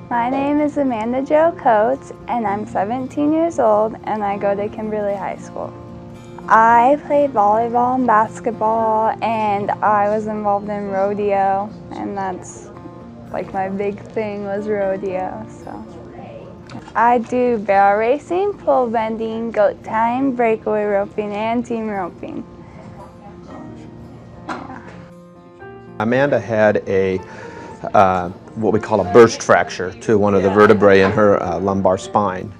My name is Amanda Jo Coates, and I'm 17 years old, and I go to Kimberly High School. I played volleyball and basketball, and I was involved in rodeo, and that's like my big thing was rodeo. So I do barrel racing, pole bending, goat tying, breakaway roping, and team roping. Yeah. Amanda had a what we call a burst fracture to one of the vertebrae in her lumbar spine.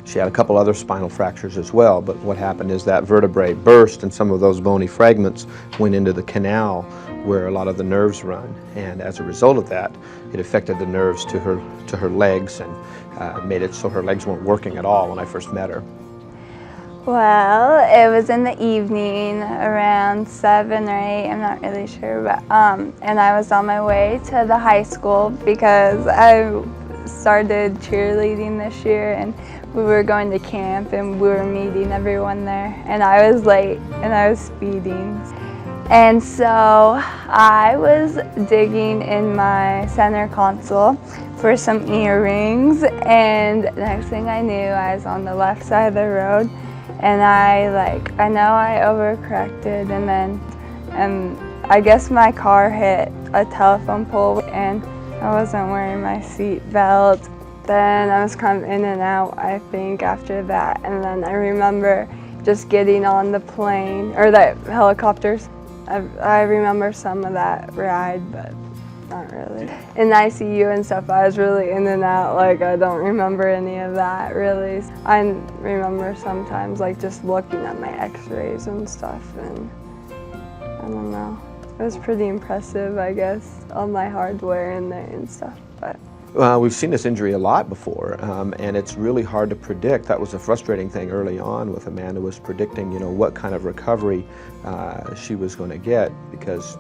She had a couple other spinal fractures as well, but what happened is that vertebrae burst and some of those bony fragments went into the canal where a lot of the nerves run, and as a result of that it affected the nerves to her legs and made it so her legs weren't working at all when I first met her. Well, it was in the evening, around 7 or 8, I'm not really sure, but and I was on my way to the high school because I started cheerleading this year, and we were going to camp and we were meeting everyone there, and I was late and I was speeding. And so I was digging in my center console for some earrings, and next thing I knew I was on the left side of the road. And I know I overcorrected, and then I guess my car hit a telephone pole, and I wasn't wearing my seat belt. Then I was kind of in and out, I think, after that. And then I remember just getting on the plane, or the helicopters. I remember some of that ride, but not really. In ICU and stuff, I was really in and out, like I don't remember any of that really. I remember sometimes like just looking at my x-rays and stuff, and I don't know. It was pretty impressive, I guess, all my hardware in there and stuff. But we've seen this injury a lot before, and it's really hard to predict. That was a frustrating thing early on with Amanda, was predicting, what kind of recovery she was going to get, because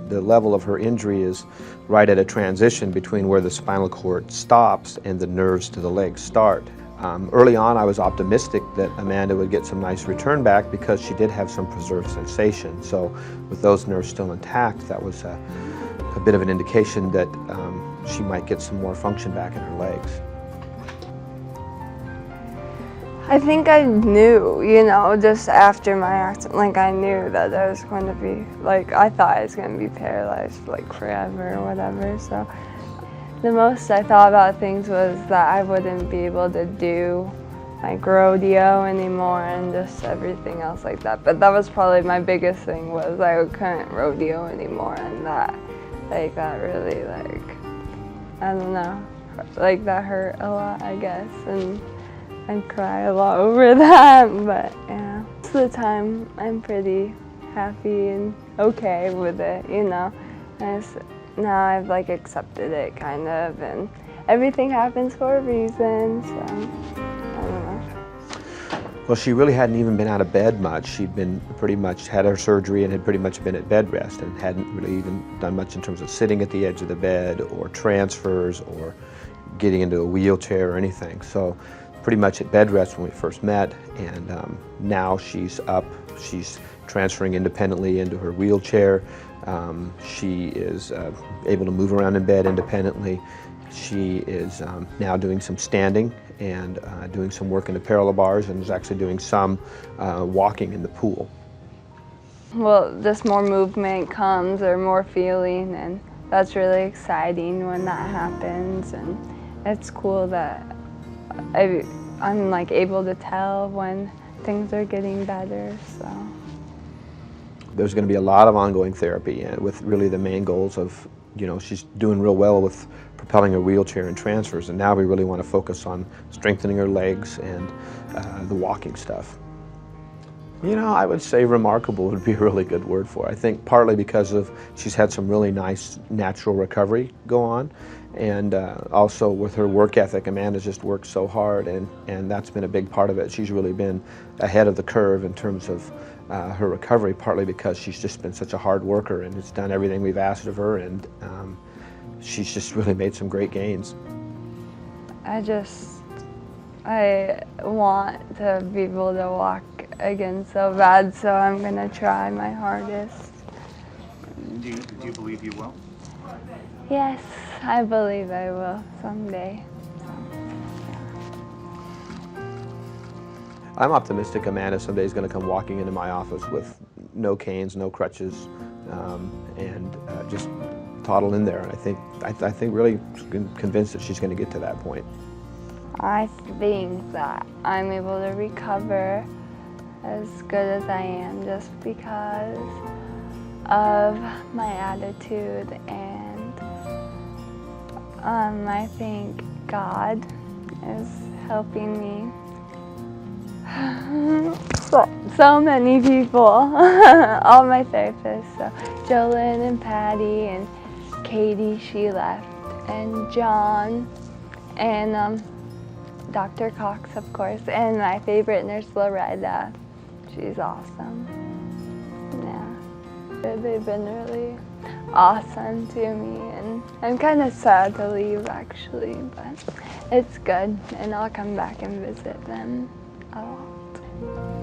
the level of her injury is right at a transition between where the spinal cord stops and the nerves to the legs start. Early on, I was optimistic that Amanda would get some nice return back because she did have some preserved sensation. So with those nerves still intact, that was a bit of an indication that she might get some more function back in her legs. I think I knew, just after my accident, like I knew that I was going to be, like I thought I was going to be paralyzed like forever or whatever. So the most I thought about things was that I wouldn't be able to do like rodeo anymore and just everything else like that. But that was probably my biggest thing, was I couldn't rodeo anymore, and that really I don't know, like that hurt a lot, I guess, and I cry a lot over that, but yeah. Most of the time I'm pretty happy and okay with it, Now I've accepted it kind of, and everything happens for a reason, so I don't know. Well, she really hadn't even been out of bed much. She'd been pretty much had her surgery and had pretty much been at bed rest, and hadn't really even done much in terms of sitting at the edge of the bed or transfers or getting into a wheelchair or anything. So pretty much at bed rest when we first met, and now she's up, she's transferring independently into her wheelchair. She is able to move around in bed independently. She is now doing some standing and doing some work in the parallel bars, and is actually doing some walking in the pool. Well, just more movement comes, or more feeling, and that's really exciting when that happens, and it's cool that I'm able to tell when things are getting better, so. There's going to be a lot of ongoing therapy, and with really the main goals of, she's doing real well with propelling her wheelchair and transfers, and now we really want to focus on strengthening her legs and the walking stuff. I would say remarkable would be a really good word for it. I think partly because she's had some really nice natural recovery go on, and also with her work ethic. Amanda's just worked so hard, and that's been a big part of it. She's really been ahead of the curve in terms of her recovery, partly because she's just been such a hard worker and has done everything we've asked of her, and she's just really made some great gains. I want to be able to walk again so bad, so I'm going to try my hardest. Do you believe you will? Yes, I believe I will someday. So, yeah. I'm optimistic Amanda someday is going to come walking into my office with no canes, no crutches, and just toddle in there. And I think really convinced that she's going to get to that point. I think that I'm able to recover as good as I am just because of my attitude, and I think God is helping me. So many people, all my therapists, so Jolyn and Patty and Katie, she left, and John, and Dr. Cox, of course, and my favorite nurse, Loretta. She's awesome. Yeah, they've been really awesome to me, and I'm kind of sad to leave actually, but it's good, and I'll come back and visit them a lot.